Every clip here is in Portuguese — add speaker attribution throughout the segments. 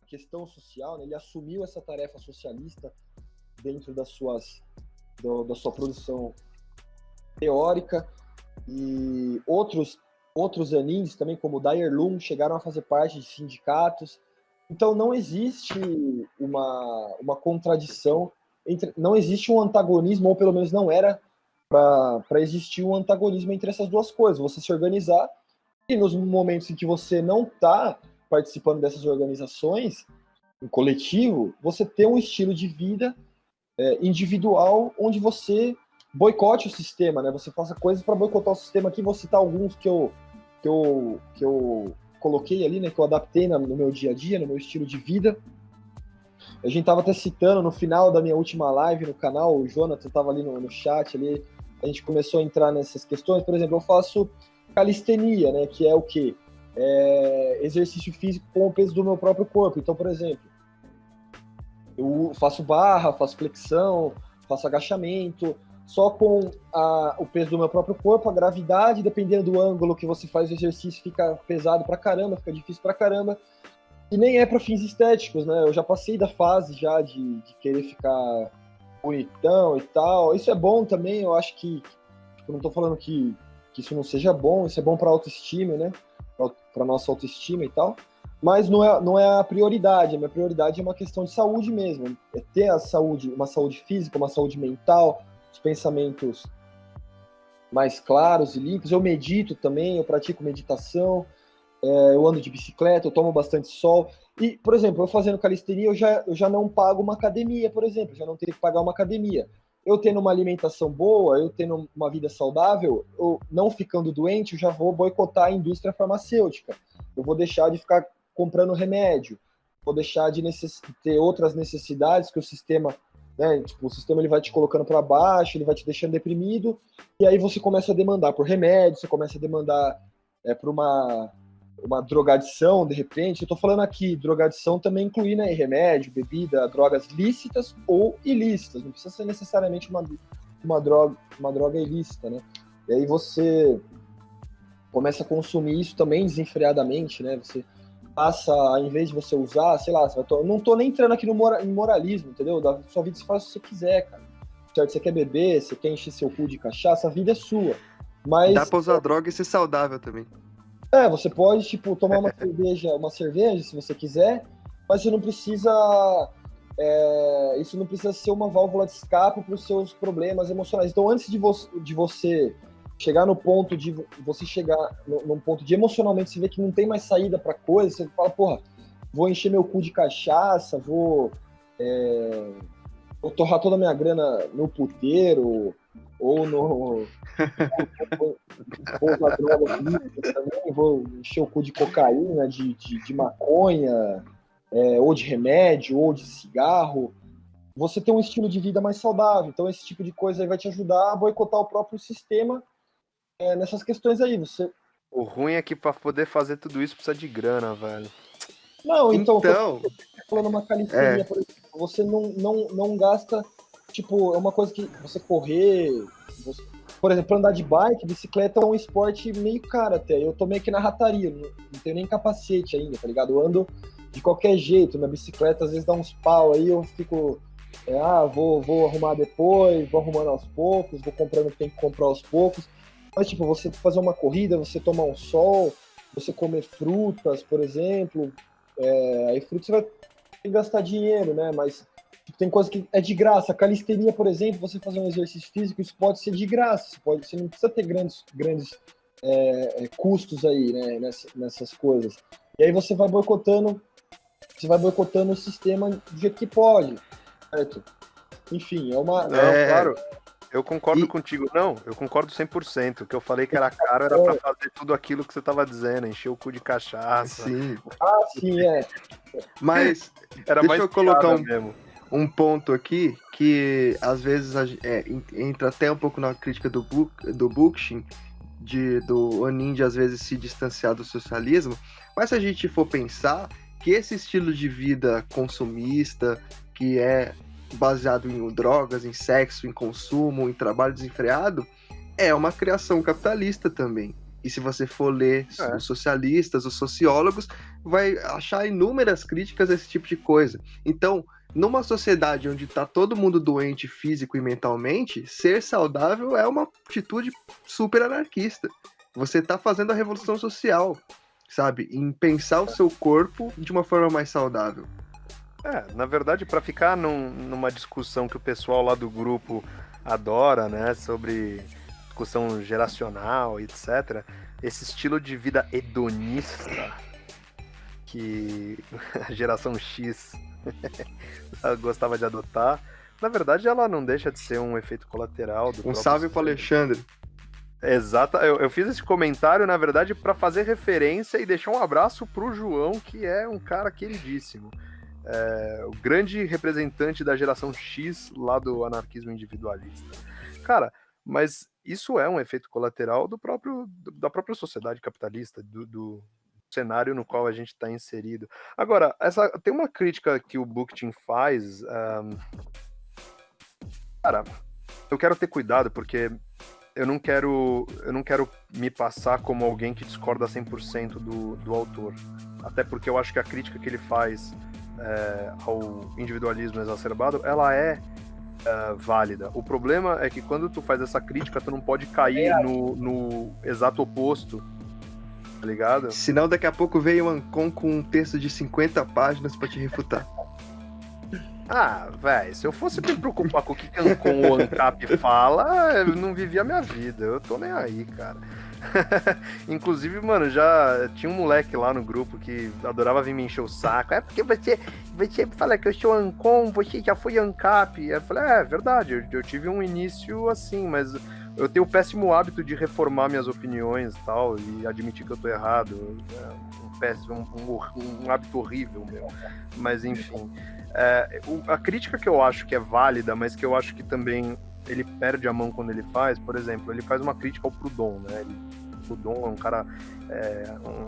Speaker 1: a questão social, né? Ele assumiu essa tarefa socialista dentro da sua produção teórica, e outros anins também, como o Dyer Lum, chegaram a fazer parte de sindicatos. Então não existe uma contradição, não existe um antagonismo, ou pelo menos não era para existir um antagonismo entre essas duas coisas. Você se organizar, e nos momentos em que você não está participando dessas organizações, em coletivo, você ter um estilo de vida individual, onde você boicote o sistema, né? Você faça coisas para boicotar o sistema. Aqui vou citar alguns que eu coloquei ali, né? Que eu adaptei no meu dia a dia, no meu estilo de vida. A gente estava até citando no final da minha última live no canal, o Jonathan estava ali no chat, ali, a gente começou a entrar nessas questões. Por exemplo, eu faço calistenia, né? Que é o quê? Exercício físico com o peso do meu próprio corpo. Então, por exemplo, eu faço barra, faço flexão, faço agachamento, só com o peso do meu próprio corpo, a gravidade, dependendo do ângulo que você faz o exercício, fica pesado pra caramba, fica difícil pra caramba, e nem é para fins estéticos, né? Eu já passei da fase já de querer ficar bonitão e tal. Isso é bom também, eu acho que, tipo, não tô falando que isso não seja bom, isso é bom pra autoestima, né? Pra nossa autoestima e tal. Mas não é a prioridade. A minha prioridade é uma questão de saúde mesmo. É ter a saúde, uma saúde física, uma saúde mental, os pensamentos mais claros e limpos. Eu medito também, eu pratico meditação, eu ando de bicicleta, eu tomo bastante sol. E, por exemplo, eu fazendo calistenia, eu já não pago uma academia, por exemplo. Já não tenho que pagar uma academia. Eu tendo uma alimentação boa, eu tendo uma vida saudável, eu não ficando doente, eu já vou boicotar a indústria farmacêutica. Eu vou deixar de ficar comprando remédio, vou deixar de ter outras necessidades que o sistema, né, tipo, o sistema ele vai te colocando para baixo, ele vai te deixando deprimido, e aí você começa a demandar por remédio, você começa a demandar por uma drogadição, de repente. Eu tô falando aqui, drogadição também inclui, né, remédio, bebida, drogas lícitas ou ilícitas, não precisa ser necessariamente uma droga ilícita, né? E aí você começa a consumir isso também desenfreadamente, né? Você passa, ao invés de você usar, sei lá, não tô nem entrando aqui em moralismo, entendeu? Da sua vida você faz o que você quiser, cara. Certo? Você quer beber, você quer encher seu cu de cachaça, a vida é sua. Mas
Speaker 2: dá pra usar droga e ser saudável também.
Speaker 1: Você pode, tipo, tomar uma cerveja se você quiser, mas você não precisa... isso não precisa ser uma válvula de escape para os seus problemas emocionais. Então, antes de você chegar no ponto de você chegar num ponto de emocionalmente você ver que não tem mais saída para coisa, você fala, porra, vou encher meu cu de cachaça, vou torrar toda a minha grana no puteiro, ou vou usar droga também, vou encher o cu de cocaína, de maconha, ou de remédio, ou de cigarro. Você tem um estilo de vida mais saudável. Então esse tipo de coisa aí vai te ajudar a boicotar o próprio sistema nessas questões aí.
Speaker 2: O ruim é que pra poder fazer tudo isso precisa de grana, velho.
Speaker 1: Não, então falando uma calistenia, por exemplo, você não gasta, tipo, é uma coisa que você correr, por exemplo, andar de bike, bicicleta é um esporte meio caro até. Eu tô meio que na rataria, não tenho nem capacete ainda, tá ligado? Eu ando de qualquer jeito, minha bicicleta às vezes dá uns pau aí, eu fico, vou arrumar depois, vou arrumando aos poucos, vou comprando o que tem que comprar aos poucos. Mas, tipo, você fazer uma corrida, você tomar um sol, você comer frutas, por exemplo, aí frutas você vai ter que gastar dinheiro, né? Mas tipo, tem coisa que é de graça. A calistenia, por exemplo, você fazer um exercício físico, isso pode ser de graça. Você não precisa ter grandes custos aí, né? Nessas coisas. E aí você vai boicotando o sistema do jeito que pode, certo? Enfim,
Speaker 2: claro. Eu concordo contigo, eu concordo 100%. O que eu falei que era caro era pra fazer tudo aquilo que você tava dizendo, encher o cu de cachaça.
Speaker 3: Sim.
Speaker 1: Sim,
Speaker 3: Mas
Speaker 2: era
Speaker 3: deixa eu colocar um ponto aqui que às vezes entra até um pouco na crítica do Bookchin, do Onin de às vezes se distanciar do socialismo, mas se a gente for pensar que esse estilo de vida consumista, que é baseado em drogas, em sexo, em consumo, em trabalho desenfreado, é uma criação capitalista também. E se você for ler os socialistas, os sociólogos, vai achar inúmeras críticas a esse tipo de coisa. Então, numa sociedade onde tá todo mundo doente físico e mentalmente, ser saudável é uma atitude super anarquista. Você tá fazendo a revolução social, sabe? Em pensar o seu corpo de uma forma mais saudável.
Speaker 2: Na verdade, para ficar numa discussão que o pessoal lá do grupo adora, né, sobre discussão geracional, etc., esse estilo de vida hedonista que a geração X gostava de adotar, na verdade ela não deixa de ser um efeito colateral do
Speaker 3: Um salve pro Alexandre.
Speaker 2: Exato, eu fiz esse comentário, na verdade, para fazer referência e deixar um abraço pro João, que é um cara queridíssimo. O grande representante da geração X lá do anarquismo individualista. Cara, mas isso é um efeito colateral da própria sociedade capitalista, do cenário no qual a gente está inserido. Agora, tem uma crítica que o Bakhtin faz. Cara, eu quero ter cuidado, porque eu não quero me passar como alguém que discorda 100% do autor. Até porque eu acho que a crítica que ele faz ao individualismo exacerbado, ela é válida. O problema é que quando tu faz essa crítica, tu não pode cair no exato oposto, tá ligado?
Speaker 3: Senão daqui a pouco veio o Ancon com um texto de 50 páginas pra te refutar.
Speaker 2: Velho, se eu fosse me preocupar com o que Ancon ou ANCAP fala, eu não vivia a minha vida. Eu tô nem aí, cara. Inclusive, mano, já tinha um moleque lá no grupo que adorava vir me encher o saco. É porque você fala que eu sou Ancon, você já foi ANCAP. Eu falei, é verdade, eu tive um início assim, mas eu tenho o péssimo hábito de reformar minhas opiniões e tal, e admitir que eu tô errado. Um hábito horrível, meu. Mas enfim. A crítica que eu acho que é válida, mas que eu acho que também ele perde a mão quando ele faz, por exemplo, ele faz uma crítica ao Proudhon, né? Proudhon é um cara,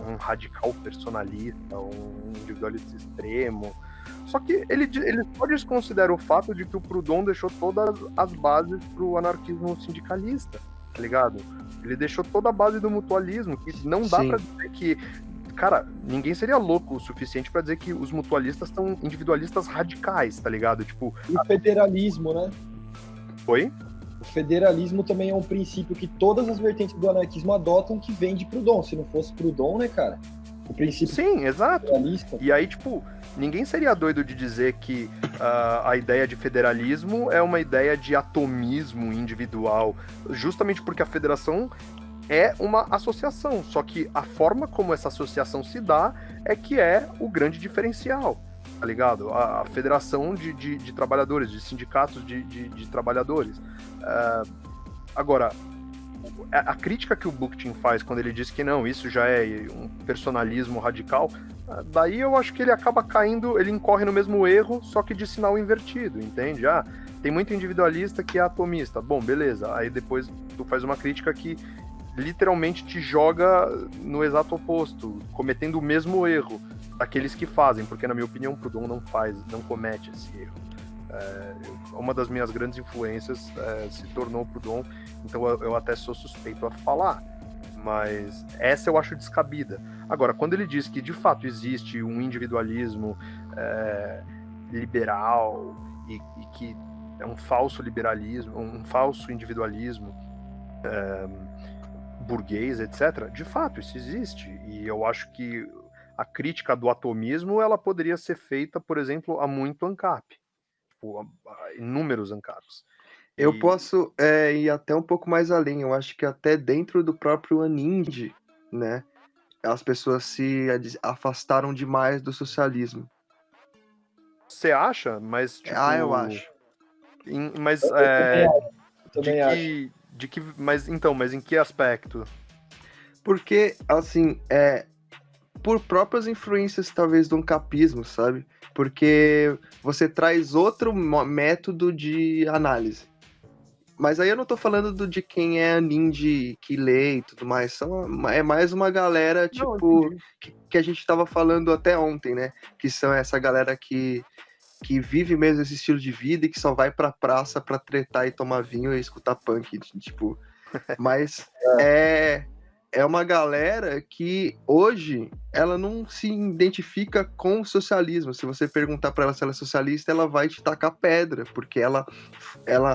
Speaker 2: um radical personalista, um individualista extremo. Só que ele só desconsidera o fato de que o Proudhon deixou todas as bases pro anarquismo sindicalista, tá ligado? Ele deixou toda a base do mutualismo, que não dá pra dizer que... Cara, ninguém seria louco o suficiente pra dizer que os mutualistas são individualistas radicais, tá ligado? Tipo...
Speaker 1: E o federalismo, né?
Speaker 2: Oi?
Speaker 1: O federalismo também é um princípio que todas as vertentes do anarquismo adotam, que vem de Proudhon. Se não fosse Proudhon, né, cara? O princípio...
Speaker 2: Sim, exato.
Speaker 1: Federalista.
Speaker 2: E aí, tipo, ninguém seria doido de dizer que a ideia de federalismo é uma ideia de atomismo individual, justamente porque a federação é uma associação, só que a forma como essa associação se dá é que é o grande diferencial, tá ligado? A federação de trabalhadores, de sindicatos de trabalhadores. Agora, a crítica que o Bakhtin faz quando ele diz que não, isso já é um personalismo radical, daí eu acho que ele acaba caindo, ele incorre no mesmo erro, só que de sinal invertido, entende? Tem muito individualista que é atomista. Bom, beleza, aí depois tu faz uma crítica que literalmente te joga no exato oposto, cometendo o mesmo erro daqueles que fazem, porque na minha opinião Proudhon não comete esse erro. Uma das minhas grandes influências se tornou Proudhon, então eu até sou suspeito a falar, mas essa eu acho descabida. Agora, quando ele diz que de fato existe um individualismo liberal e que é um falso liberalismo, um falso individualismo burguês, etc., de fato isso existe, e eu acho que a crítica do atomismo ela poderia ser feita, por exemplo, a muito ANCAP, tipo, a inúmeros ANCAPs.
Speaker 3: Eu posso ir até um pouco mais além. Eu acho que até dentro do próprio Anindi, né, as pessoas se afastaram demais do socialismo.
Speaker 2: Você acha? Mas tipo,
Speaker 3: eu acho.
Speaker 2: Mas
Speaker 1: também acho.
Speaker 2: Mas em que aspecto?
Speaker 3: Porque, assim, por próprias influências, talvez, do ancapismo, sabe? Porque você traz outro método de análise. Mas aí eu não tô falando de quem é Anindi, que lê e tudo mais. É mais uma galera, tipo, que a gente tava falando até ontem, né? Que são essa galera que vive mesmo esse estilo de vida e que só vai pra praça pra tretar e tomar vinho e escutar punk, tipo... Mas é uma galera que hoje ela não se identifica com o socialismo. Se você perguntar para ela se ela é socialista, ela vai te tacar pedra, porque ela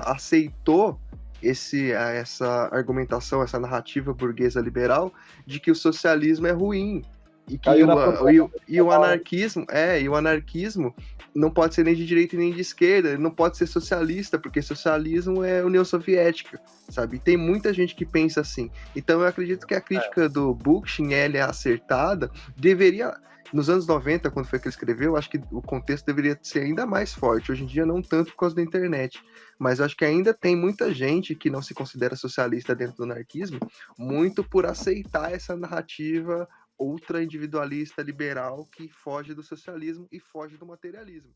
Speaker 3: aceitou essa argumentação, essa narrativa burguesa liberal de que o socialismo é ruim e que
Speaker 1: Caiu na
Speaker 3: o anarquismo não pode ser nem de direita nem de esquerda, ele não pode ser socialista, porque socialismo é União Soviética, sabe? E tem muita gente que pensa assim. Então eu acredito que a crítica do Bookchin, ela é acertada, deveria... Nos anos 90, quando foi que ele escreveu, acho que o contexto deveria ser ainda mais forte. Hoje em dia, não tanto por causa da internet. Mas eu acho que ainda tem muita gente que não se considera socialista dentro do anarquismo, muito por aceitar essa narrativa ultra-individualista, liberal, que foge do socialismo e foge do materialismo.